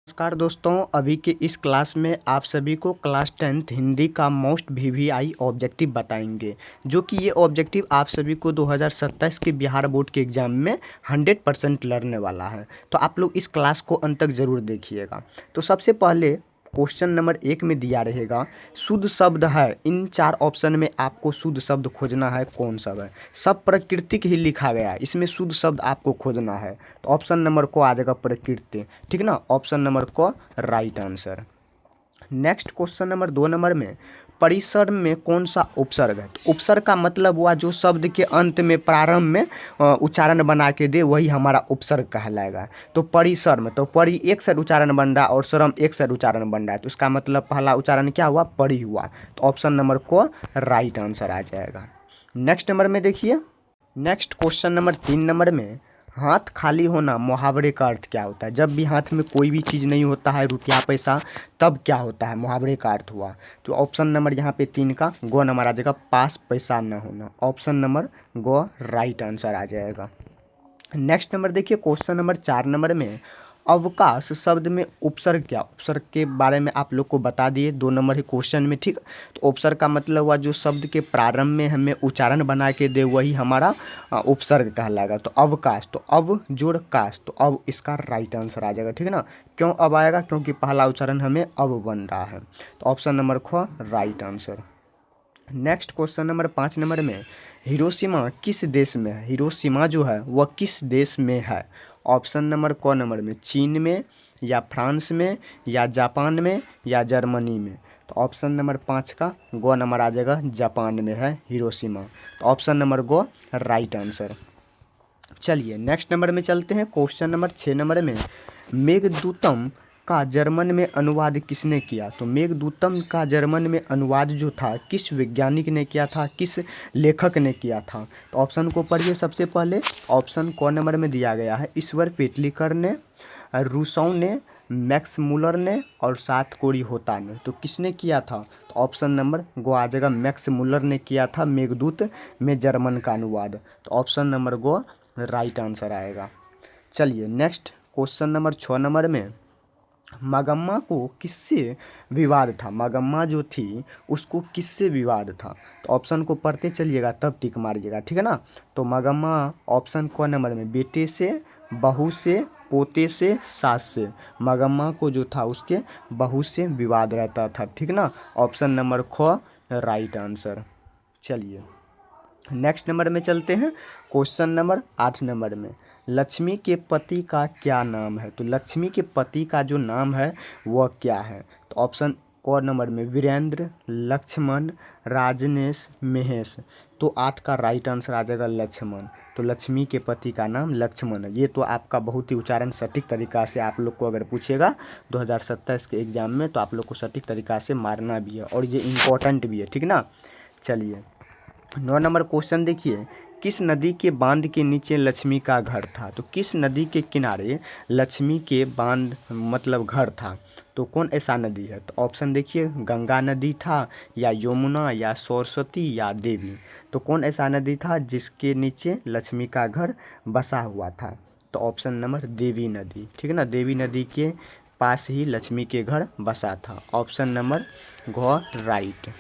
नमस्कार दोस्तों, अभी के इस क्लास में आप सभी को क्लास 10th हिंदी का मोस्ट वीवीआई ऑब्जेक्टिव बताएंगे, जो कि ये ऑब्जेक्टिव आप सभी को 2027 के बिहार बोर्ड के एग्ज़ाम में 100% लड़ने वाला है। तो आप लोग इस क्लास को अंत तक ज़रूर देखिएगा। तो सबसे पहले क्वेश्चन नंबर 1 में दिया रहेगा, शुद्ध शब्द है। इन 4 ऑप्शन में आपको शुद्ध शब्द खोजना है। कौन सा है? सब प्राकृतिक ही लिखा गया है, इसमें शुद्ध शब्द आपको खोजना है। तो ऑप्शन नंबर को आ जाएगा प्रकृति, ठीक ना। ऑप्शन नंबर को right answer. Next question number 2 number में, परिसर में कौन सा उपसर्ग है? तो उपसर्ग का मतलब हुआ जो शब्द के अंत में प्रारंभ में उच्चारण बना के दे, वही हमारा उपसर्ग कहलाएगा। तो परिसर में तो परि एक साइड उच्चारण बन रहा है और सरम एक साइड उच्चारण बन रहा है, तो इसका मतलब पहला उच्चारण क्या हुआ? परि हुआ। तो ऑप्शन नंबर को राइट आंसर आ जाएगा। नेक्स्ट नंबर में देखिए, नेक्स्ट क्वेश्चन नंबर 3 नंबर में, हाथ खाली होना मुहावरे का अर्थ क्या होता है? जब भी हाथ में कोई भी चीज़ नहीं होता है, रुपया पैसा, तब क्या होता है? मुहावरे का अर्थ हुआ। तो ऑप्शन नंबर यहाँ पे 3 का गो नंबर आ जाएगा, पास पैसा न होना। ऑप्शन नंबर गो राइट आंसर आ जाएगा। नेक्स्ट नंबर देखिए, क्वेश्चन नंबर 4 नंबर में, अवकाश शब्द में उपसर्ग क्या? उपसर्ग के बारे में आप लोग को बता दिए 2 नंबर है क्वेश्चन में, ठीक। तो उपसर्ग का मतलब हुआ जो शब्द के प्रारंभ में हमें उच्चारण बना के दे, वही हमारा उपसर्ग कहलाएगा। तो अवकाश, तो अव जोड़ काश, तो अब इसका राइट आंसर आ जाएगा, ठीक है ना। क्यों अब आएगा? क्योंकि पहला उच्चारण हमें अब बन रहा है। तो ऑप्शन नंबर ख right answer. Next question number 5 number में, हिरोशिमा किस देश में है? हिरोशिमा जो है वह किस देश में है? ऑप्शन नंबर क नंबर में, चीन में या फ्रांस में या जापान में या जर्मनी में। तो ऑप्शन नंबर 5 का गो नंबर आ जाएगा, जापान में है हिरोशिमा। तो ऑप्शन नंबर गो राइट आंसर। चलिए नेक्स्ट नंबर में चलते हैं। क्वेश्चन नंबर 6 नंबर में, मेघदूतम का जर्मन में अनुवाद किसने किया? तो मेघदूतम का जर्मन में अनुवाद जो था, किस वैज्ञानिक ने किया था, किस लेखक ने किया था? तो ऑप्शन को पढ़िए सबसे पहले। ऑप्शन क नंबर में दिया गया है, ईश्वर पेटलिकर ने, रूसों ने, मैक्स मुलर ने और सात कोरी होता ने। तो किसने किया था? तो ऑप्शन नंबर गो आ जाएगा, मैक्स मुलर ने किया था मेघदूत में जर्मन का अनुवाद। तो ऑप्शन नंबर गो राइट आंसर आएगा। चलिए नेक्स्ट क्वेश्चन नंबर 6 नंबर में, मगम्मा को किससे विवाद था? मगम्मा जो थी उसको किससे विवाद था? तो ऑप्शन को पढ़ते चलिएगा तब टिक मारिएगा, ठीक है ना। तो मगम्मा ऑप्शन क नंबर में, बेटे से, बहू से, पोते से, सास से। मगम्मा को जो था उसके बहू से विवाद रहता था, ठीक ना। ऑप्शन नंबर ख राइट आंसर। चलिए नेक्स्ट नंबर में चलते हैं। क्वेश्चन नंबर 8 नंबर में, लक्ष्मी के पति का क्या नाम है? तो लक्ष्मी के पति का जो नाम है वह क्या है? तो ऑप्शन क नंबर में, वीरेंद्र, लक्ष्मण, राजनेश, महेश। तो 8 का राइट आंसर आ जाएगा लक्ष्मण। तो लक्ष्मी के पति का नाम लक्ष्मण है। ये तो आपका बहुत ही उच्चारण सटीक तरीका से आप लोग को अगर पूछेगा 2027 के एग्ज़ाम में, तो आप लोग को सटीक तरीका से मारना भी है और ये इम्पोर्टेंट भी है, ठीक ना। चलिए 9 नंबर क्वेश्चन देखिए, किस नदी के बांध के नीचे लक्ष्मी का घर था? तो किस नदी के किनारे लक्ष्मी के बांध मतलब घर था? तो कौन ऐसा नदी है? तो ऑप्शन देखिए, गंगा नदी था या यमुना या सरस्वती या देवी। तो कौन ऐसा नदी था जिसके नीचे लक्ष्मी का घर बसा हुआ था? तो ऑप्शन नंबर देवी नदी, ठीक है ना। देवी नदी के पास ही लक्ष्मी के घर बसा था। ऑप्शन नंबर घ right.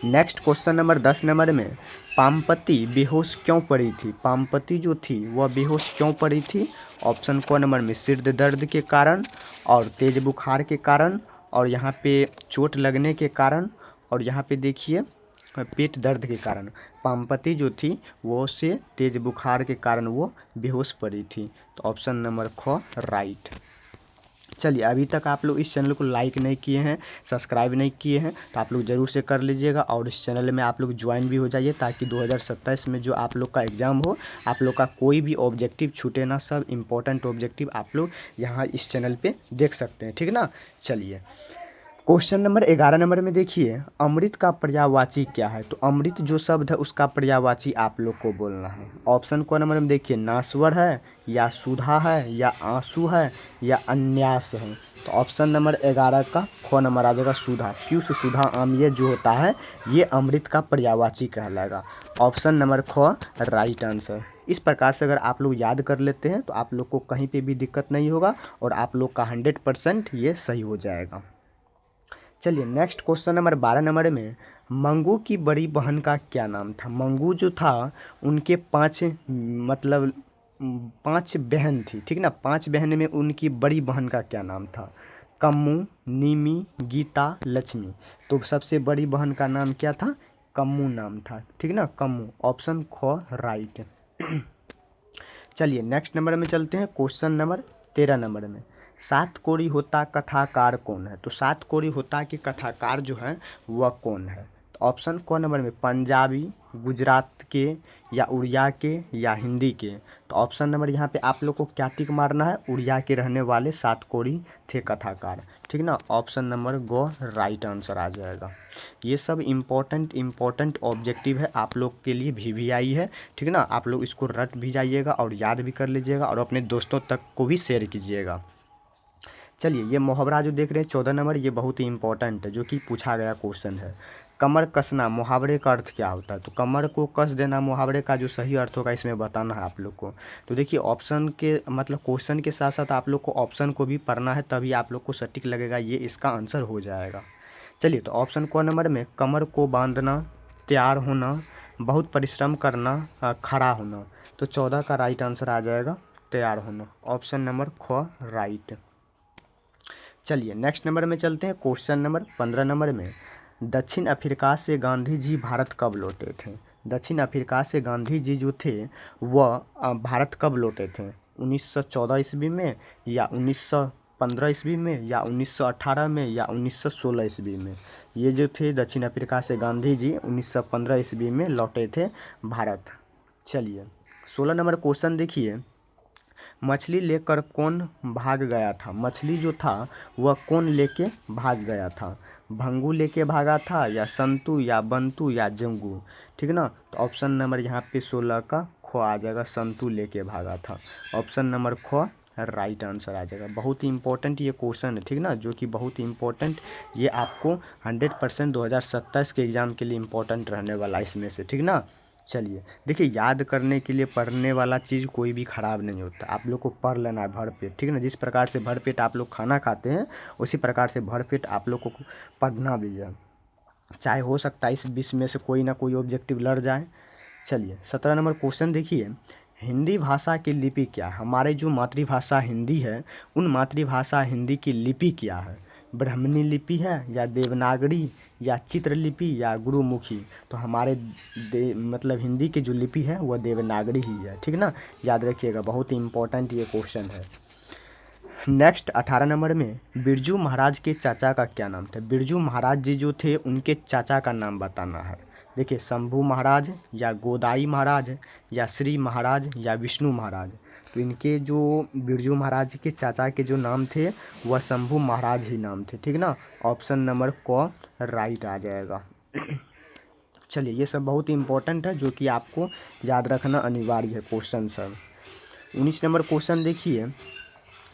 Next question number 10 number में, पामपति बेहोश क्यों पड़ी थी? पामपति जो थी वह बेहोश क्यों पड़ी थी? ऑप्शन क नंबर में, सिर दर्द के कारण और तेज बुखार के कारण और यहाँ पे चोट लगने के कारण और यहाँ पे देखिए पेट दर्द के कारण। पामपति जो थी वो से तेज बुखार के कारण वो बेहोश पड़ी थी। तो ऑप्शन नंबर ख राइट। चलिए अभी तक आप लोग इस चैनल को लाइक नहीं किए हैं, सब्सक्राइब नहीं किए हैं, तो आप लोग ज़रूर से कर लीजिएगा और इस चैनल में आप लोग ज्वाइन भी हो जाइए, ताकि 2027 में जो आप लोग का एग्ज़ाम हो, आप लोग का कोई भी ऑब्जेक्टिव छूटे ना। सब इम्पोर्टेंट ऑब्जेक्टिव आप लोग यहाँ इस चैनल पे देख सकते हैं, ठीक ना। चलिए क्वेश्चन नंबर 11 नंबर में देखिए, अमृत का पर्यायवाची क्या है? तो अमृत जो शब्द है उसका पर्यायवाची आप लोग को बोलना है। ऑप्शन को नंबर में देखिए, नाश्वर है या सुधा है या आंसू है या अन्यास है। तो ऑप्शन नंबर 11 का ख नंबर आ जाएगा, सुधा। क्यों से सुधा आम ये जो होता है ये अमृत का पर्यायवाची कहलाएगा। ऑप्शन नंबर ख राइट आंसर। इस प्रकार से अगर आप लोग याद कर लेते हैं तो आप लोग को कहीं पे भी दिक्कत नहीं होगा और आप लोग का 100% ये सही हो जाएगा। चलिए नेक्स्ट क्वेश्चन नंबर 12 नंबर में, मंगू की बड़ी बहन का क्या नाम था। मंगू जो था उनके 5 मतलब 5 बहन थी, ठीक ना। 5 बहन में उनकी बड़ी बहन का क्या नाम था। कम्मू, नीमी, गीता, लक्ष्मी। तो सबसे बड़ी बहन का नाम क्या था, कम्मू नाम था, ठीक ना, कम्मू। ऑप्शन ख राइट। चलिए नेक्स्ट नंबर में चलते हैं, क्वेश्चन नंबर 13 नंबर में, सात कोरी होता कथाकार कौन है। तो सात कोरी होता के कथाकार जो है वह कौन है। तो ऑप्शन कौन नंबर में, पंजाबी, गुजरात के, या उड़िया के, या हिंदी के। तो ऑप्शन नंबर यहाँ पे आप लोग को क्या टिक मारना है, उड़िया के रहने वाले सात कोरी थे कथाकार, ठीक ना। ऑप्शन नंबर गो राइट आंसर आ जाएगा। ये सब इम्पोर्टेंट ऑब्जेक्टिव है आप लोग के लिए, VVI है, ठीक ना। आप लोग इसको रट भी जाइएगा और याद भी कर लीजिएगा और अपने दोस्तों तक को भी शेयर कीजिएगा। चलिए ये मुहावरा जो देख रहे हैं 14 नंबर, ये बहुत ही इंपॉर्टेंट है, जो कि पूछा गया क्वेश्चन है। कमर कसना मुहावरे का अर्थ क्या होता है। तो कमर को कस देना मुहावरे का जो सही अर्थ होगा इसमें बताना है आप लोग को। तो देखिए ऑप्शन के मतलब क्वेश्चन के साथ साथ आप लोग को ऑप्शन को भी पढ़ना है, तभी आप लोग को सटीक लगेगा, ये इसका आंसर हो जाएगा। चलिए तो ऑप्शन क नंबर में, कमर को बांधना, तैयार होना, बहुत परिश्रम करना, खड़ा होना। तो 14 का राइट आंसर आ जाएगा तैयार होना। ऑप्शन नंबर ख राइट। चलिए नेक्स्ट नंबर में चलते हैं, क्वेश्चन नंबर 15 नंबर में, दक्षिण अफ्रीका से गांधी जी भारत कब लौटे थे। दक्षिण अफ्रीका से गांधी जी जो थे वह भारत कब लौटे थे, 1914 ईस्वी में, या 1915 ईस्वी में, या 1918 में, या 1916 ईस्वी में। ये जो थे दक्षिण अफ्रीका से गांधी जी 1915 ईस्वी में लौटे थे भारत। चलिए 16 नंबर क्वेश्चन देखिए, मछली लेकर कौन भाग गया था। मछली जो था वह कौन लेके भाग गया था। भंगू लेके भागा था, या संतू, या बंतू, या जंगू, ठीक ना। तो ऑप्शन नंबर यहाँ पे 16 का ख आ जाएगा, संतू लेके भागा था। ऑप्शन नंबर ख राइट आंसर आ जाएगा। बहुत ही इंपॉर्टेंट ये क्वेश्चन है, ठीक ना, जो कि बहुत ही इंपॉर्टेंट, ये आपको 100% 2027 के एग्ज़ाम के लिए इंपॉर्टेंट रहने वाला है इसमें से, ठीक ना। चलिए देखिए, याद करने के लिए पढ़ने वाला चीज़ कोई भी ख़राब नहीं होता, आप लोग को पढ़ लेना है भरपेट, ठीक है ना। जिस प्रकार से भरपेट आप लोग खाना खाते हैं उसी प्रकार से भरपेट आप लोग को पढ़ना भी है, चाहे हो सकता है इस 20 में से कोई ना कोई ऑब्जेक्टिव लड़ जाए। चलिए 17 नंबर क्वेश्चन देखिए, हिंदी भाषा की लिपि क्या है। हमारे जो मातृभाषा हिंदी है उन मातृभाषा हिंदी की लिपि क्या है। ब्राह्मणी लिपि है, या देवनागरी, या चित्रलिपि, या गुरुमुखी। तो हमारे मतलब हिंदी की जो लिपि है वह देवनागरी ही है, ठीक ना, याद रखिएगा, बहुत ही इंपॉर्टेंट ये क्वेश्चन है। नेक्स्ट 18 नंबर में, बिरजू महाराज के चाचा का क्या नाम था। बिरजू महाराज जी जो थे उनके चाचा का नाम बताना है। देखिए शंभू महाराज, या गोदाई महाराज, या श्री महाराज, या विष्णु महाराज। तो इनके जो बिरजू महाराज के चाचा के जो नाम थे वह शंभू महाराज ही नाम थे, ठीक ना। ऑप्शन नंबर क राइट आ जाएगा। चलिए ये सब बहुत ही इंपॉर्टेंट है, जो कि आपको याद रखना अनिवार्य है क्वेश्चन सब। 19 नंबर क्वेश्चन देखिए,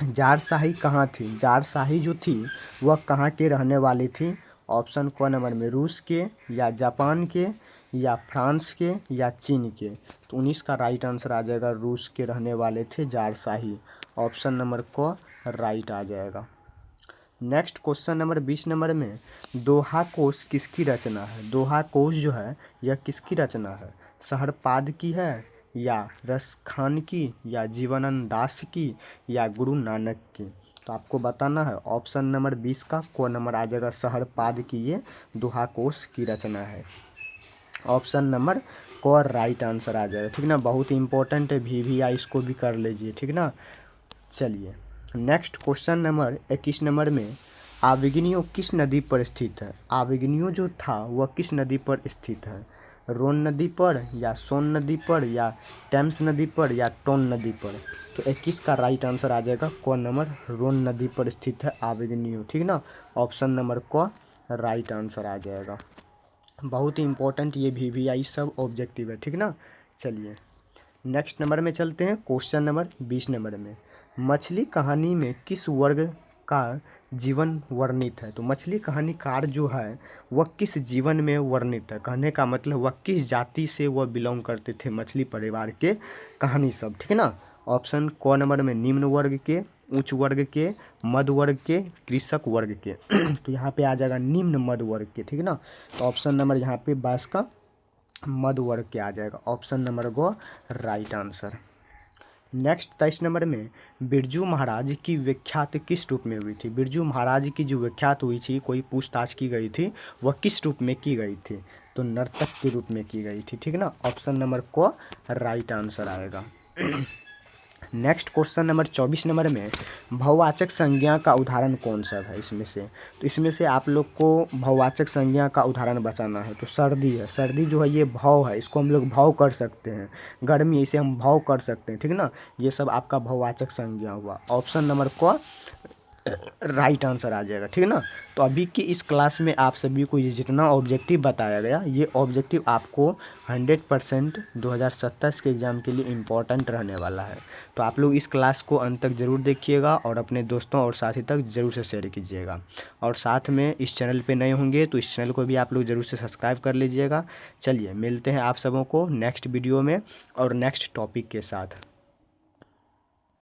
जारशाही कहाँ थी। जारशाही जो थी वह कहाँ के रहने वाली थी। ऑप्शन क नंबर में, रूस के, या जापान के, या फ्रांस के, या चीन के। तो 19 का राइट आंसर आ जाएगा, रूस के रहने वाले थे जारशाही। ऑप्शन नंबर क राइट आ जाएगा। नेक्स्ट क्वेश्चन नंबर 20 नंबर में, दोहा कोश किसकी रचना है। दोहा कोश जो है यह किसकी रचना है। सहरपाद की है, या रसखान की, या जीवनानंद दास की, या गुरु नानक की। तो आपको बताना है। ऑप्शन नंबर 20 का को नंबर आ जाएगा, सहरपाद की ये दोहा कोश की रचना है। ऑप्शन नंबर को राइट आंसर आ जाएगा, ठीक ना। बहुत ही इंपॉर्टेंट है, VVI इसको भी कर लीजिए, ठीक ना। चलिए नेक्स्ट क्वेश्चन नंबर 21 नंबर में, आविग्नियो किस नदी पर स्थित है। आविग्नियो जो था वह किस नदी पर स्थित है। रोन नदी पर, या सोन नदी पर, या टेम्स नदी पर, या टोन नदी पर। तो 21 का राइट आंसर आ जाएगा क नंबर, रोन नदी पर स्थित है आविग्नियो, ठीक ना। ऑप्शन नंबर क राइट आंसर आ जाएगा। बहुत ही इंपॉर्टेंट ये VVI सब ऑब्जेक्टिव है, ठीक ना। चलिए नेक्स्ट नंबर में चलते हैं, क्वेश्चन नंबर 20 नंबर में, मछली कहानी में किस वर्ग का जीवन वर्णित है। तो मछली कहानीकार जो है वह किस जीवन में वर्णित है, कहने का मतलब वह किस जाति से वह बिलोंग करते थे, मछली परिवार के कहानी सब, ठीक है ना। ऑप्शन क नंबर में निम्न वर्ग के, उच्च वर्ग के, मध्य वर्ग के, कृषक वर्ग के। तो यहाँ पे आ जाएगा निम्न मध्य वर्ग के, ठीक है ना। तो ऑप्शन नंबर यहाँ पे 22 का मध्य वर्ग के आ जाएगा, ऑप्शन नंबर गो राइट आंसर। नेक्स्ट 23 नंबर में बिरजू महाराज की विख्यात किस रूप में हुई थी। बिरजू महाराज की जो विख्यात हुई थी, कोई पूछताछ की गई थी, वह किस रूप में की गई थी, तो नर्तक के रूप में की गई थी, ठीक है ना। ऑप्शन नंबर को राइट आंसर आएगा। नेक्स्ट क्वेश्चन नंबर 24 नंबर में बहुवाचक संज्ञा का उदाहरण कौन सा है इसमें से। तो इसमें से आप लोग को बहुवाचक संज्ञा का उदाहरण बताना है। तो सर्दी है, सर्दी जो है ये भाव है, इसको हम लोग भाव कर सकते हैं। गर्मी, इसे हम भाव कर सकते हैं, ठीक है ना। ये सब आपका बहुवाचक संज्ञा हुआ। ऑप्शन नंबर को राइट आंसर आ जाएगा, ठीक है ना। तो अभी की इस क्लास में आप सभी को ये जितना ऑब्जेक्टिव बताया गया, ये ऑब्जेक्टिव आपको 100% 2027 के एग्ज़ाम के लिए इम्पॉर्टेंट रहने वाला है। तो आप लोग इस क्लास को अंत तक ज़रूर देखिएगा और अपने दोस्तों और साथी तक ज़रूर से शेयर कीजिएगा। और साथ में इस चैनल पे नए होंगे तो इस चैनल को भी आप लोग ज़रूर से सब्सक्राइब कर लीजिएगा। चलिए मिलते हैं आप सबों को नेक्स्ट वीडियो में और नेक्स्ट टॉपिक के साथ।